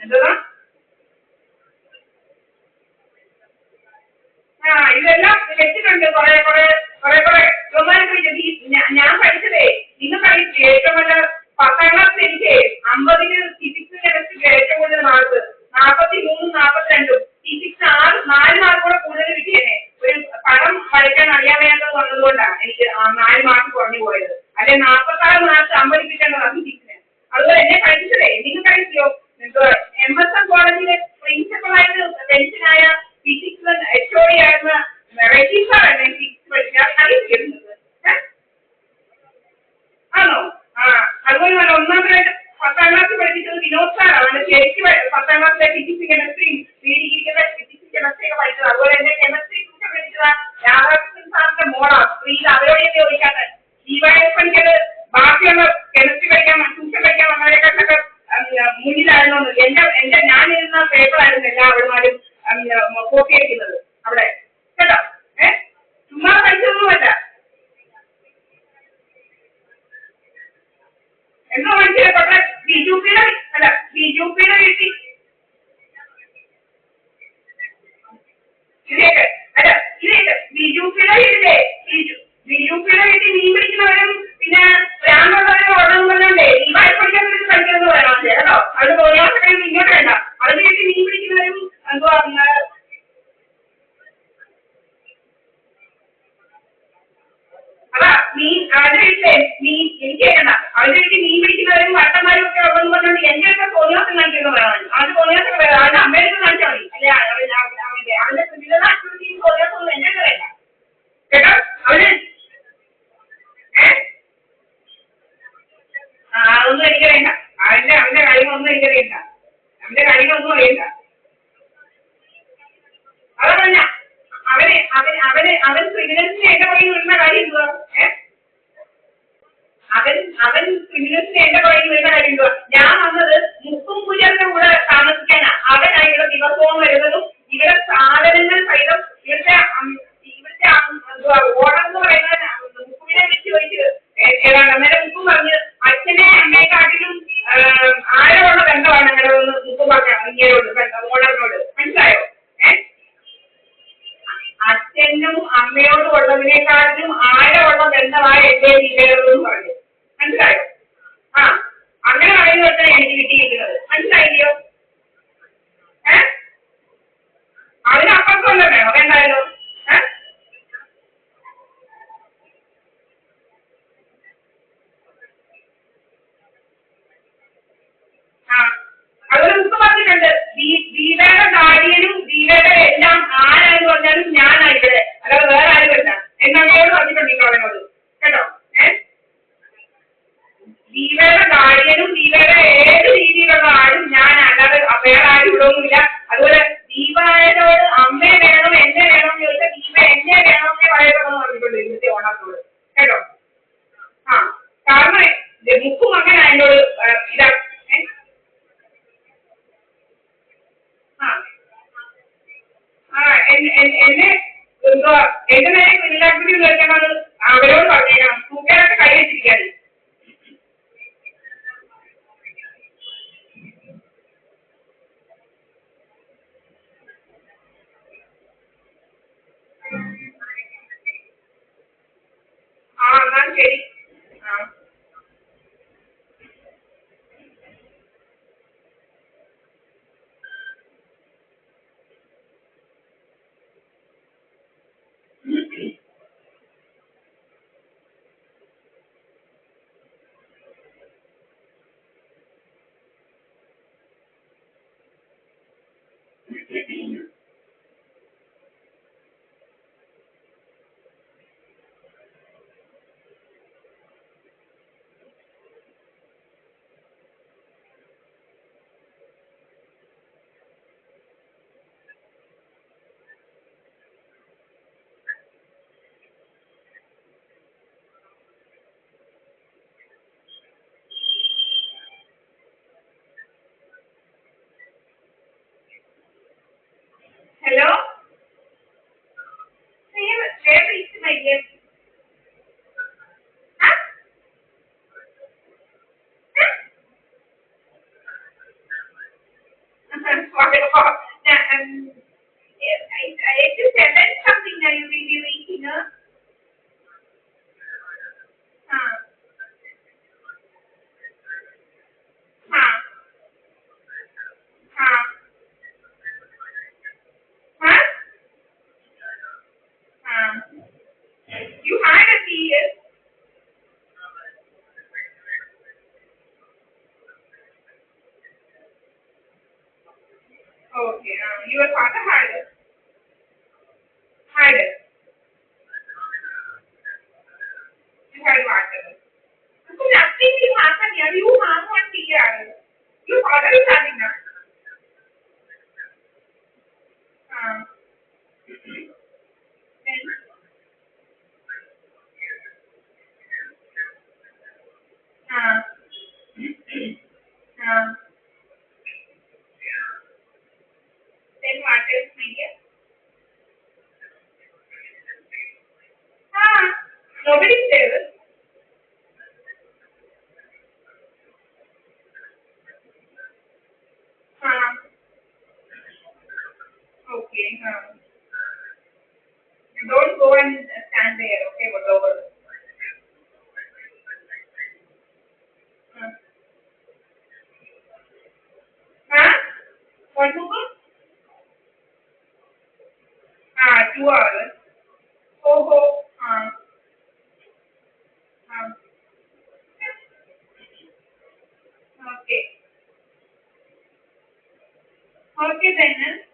എന്താ ഇതെല്ലാം വെച്ചിട്ടുണ്ട് കുറെ ഞാൻ പഠിച്ചതേ നിങ്ങൾ പഠിച്ചു ഏറ്റവും നല്ല 10ാം ക്ലാസ്സിൽ എനിക്ക് 50ന് ഫിസിക്സ് കെമിസ്ട്രി ഏറ്റവും കൂടുതൽ മാർക്ക് 43 42 ഫിസിക്സ് 4 മാർക്ക് കൂടെ കൂടുതൽ കിട്ടിയേനെ ഒരു പടം വരയ്ക്കാൻ അറിയാൻ വേണ്ടത് വന്നതുകൊണ്ടാണ് എനിക്ക് 4 മാർക്ക് കുറഞ്ഞു പോയത് അല്ലെ 46 മാർക്ക് 50 കിട്ടേണ്ടതാണ് ഫിസിക്സിന്. അതുപോലെ എന്നെ പഠിച്ചതേ നിങ്ങൾ കഴിച്ചോ MSM കോളേജിലെ പ്രിൻസിപ്പളായിട്ട് പെൻഷനായ ഫിസിക്സ് HOD ആയിരുന്ന റെജീസാറാണ് ഫിസിക്സ് പഠിക്കാൻ അറിയിച്ചിരുന്നത്. ആണോ? അതുപോലെ നല്ല ഒന്നാമതായിട്ട് 10ാം ക്ലാസ്സിൽ പഠിപ്പിച്ചത് വിനോദ് സാറാണ്. ശരിക്കും 10ാം ക്ലാസ്സിലെ ഫിസിക്സ് കെമിസ്ട്രി ഫിസിക്സ് കെമിസ്ട്രി ഒക്കെ പഠിച്ചത്. അതുപോലെ എന്നെ കെമിസ്ട്രി ട്യൂഷൻ പഠിച്ചത് രാധാകൃഷ്ണൻ സാറിന്റെ മോളാ സ്ത്രീ. അവരോട് ചോദിക്കാതെ പഠിച്ചത് ബാക്കിയുള്ള കെമിസ്ട്രി പഠിക്കാൻ ട്യൂഷൻ പഠിക്കാൻ വന്നവരെക്കാട്ടൊക്കെ മുന്നിലായിരുന്നു. ഞാനിരുന്ന പേപ്പറായിരുന്നു എല്ലാവരുമാരും കോപ്പി അടിക്കുന്നത് അവിടെ കേട്ടോ. ചുമ്മാ പഠിച്ചതൊന്നുമല്ല. എന്നോ പഠിച്ചത് പക്ഷേ ബിജുപിയുടെ വീട്ടിൽ ബിജുപിയുടെ വീട്ടിൽ മീൻ പിടിക്കുന്നവരും പിന്നെ ഗ്രാമമുള്ളവരും ഉടങ്ങുമ്പോഴേ ഈ വായ്പടിക്കാൻ പഠിക്കുന്നത് വേണം കേട്ടോ. അത് തോന്നിയാൽ ഇങ്ങോട്ട് വേണ്ട. അതിന് വേണ്ടി മീൻ പിടിക്കുന്നവരും എന്തുവാ അതാ അതിന്റെ എനിക്ക് കേൾക്കണ്ട. അതിന്റെ വീട്ടിൽ മീൻ പിടിക്കുന്നവരും വട്ടന്മാരും ഒക്കെ ഉള്ളതെന്ന് പറഞ്ഞുകൊണ്ട് എന്റെ ഒക്കെ തോന്നിയാസം കാണിക്കുന്നത് വേണം. അത് തോന്നിയാസം അതിന്റെ അമ്മയൊക്കെ കാണിച്ചാൽ മതി. അല്ലെ അവന്റെ കുഞ്ഞികളുടെ ആക്ടിവിറ്റിയും തോന്നിയാസം എന്റെ ഒക്കെ വേണ്ട കേട്ടോ. അവന് അതൊന്നും എനിക്ക് വേണ്ട. അവന്റെ കാര്യങ്ങളൊന്നും എനിക്ക് അറിയണ്ട. അവന്റെ കാര്യങ്ങളൊന്നും അറിയണ്ട. അതാ പറഞ്ഞ അവൻ ക്രിമിനൽസിനെ എന്റെ പുറകിൽ വരുന്ന കാര്യം എന്തുവാ? അവൻ ക്രിമിനൽസിനെ എന്റെ പുറകിൽ വരുന്ന കാര്യം എന്തുവാ? ഞാൻ വന്നത് മുക്കും പൂജാരുടെ കൂടെ താമസിക്കാനാ. അവനാ ഇവിടെ ദിവസവും വരുന്നതും ഇവിടെ സാധനങ്ങൾ സഹിതം ഇവിടുത്തെ എന്തുവാ ഓർഡർ എന്ന് പറയുന്നത് മുക്കുവിനെ വിളിച്ച് ചോദിച്ചത് ഏതാണ്. അന്നേരം മുക്കും പറഞ്ഞ് അച്ഛനെ അമ്മയെക്കാട്ടിലും ആഴമുള്ള ബന്ധമാണ് അങ്ങനെ ഒന്ന് മുക്കും പറഞ്ഞ ഇങ്ങനോട് ഓർഡറിനോട്. മനസ്സിലായോ? അച്ഛനും അമ്മയോടും ഉള്ളതിനേക്കാളും ആഴമുള്ള ബന്ധമായ എന്റെ വീടുകളെന്ന് പറഞ്ഞു. മനസ്സിലായോ? അങ്ങനെ പറയുന്നതൊക്കെ എനിക്ക് കിട്ടിയിരിക്കുന്നത്. മനസ്സിലായില്ലയോ? അതിനപ്പുറത്തല്ല വേണോ? വേണ്ടായാലോ? അതുപോലെ മുക്ക് പറഞ്ഞിട്ടുണ്ട് ദീപയുടെ ഗാർഡിയനും ദീപയുടെ എല്ലാം ആരാന്ന് പറഞ്ഞാലും ഞാനാ ഇവിടെ, അല്ലാതെ വേറെ ആരുമല്ല എന്നോട് പറഞ്ഞിട്ടുണ്ട് ഈ അവനോട് കേട്ടോ. ദീപയുടെ ഗാർഡിയനും ദീപയുടെ ഏത് രീതിയിലുള്ള ആളും ഞാനാ, അല്ലാതെ വേറെ ആരും ഇവിടെ ഒന്നുമില്ല. അതുപോലെ ദീപയോട് അമ്മയെ വേണം എന്നെ വേണം എന്ന് ചോദിച്ചാൽ ദീപ എന്നെ വേണമെന്നേ പറയണമെന്ന് പറഞ്ഞിട്ടുണ്ട് ഇന്നത്തെ ഓണത്തോട് കേട്ടോ. കാരണം മുക്കും അങ്ങനെ എന്നോട് ഇതാ എന്നെ എന്തോ എന്റെ നേരെ ക്രിമിനലാക്ടിവിറ്റി കേൾക്കണമെന്ന് അവരോട് പറഞ്ഞേക്കണം. തൂക്കാനൊക്കെ കൈ വെച്ചിരിക്കാണ്. എന്നാൽ ശരി. It is seven something now you will be waiting, huh? Huh. Huh. Huh. Huh? You had a PS. Okay. Your father had it. You had water. So nothing will happen here. You have one PR. Your father is having that. Uh, then, uh, uh, then what else, my dear? Nobody there. Okay. Don't go and stand there. Okay, whatever. Uh, huh? What more? 2 hours. Oh, oh. Uh, okay. Okay then.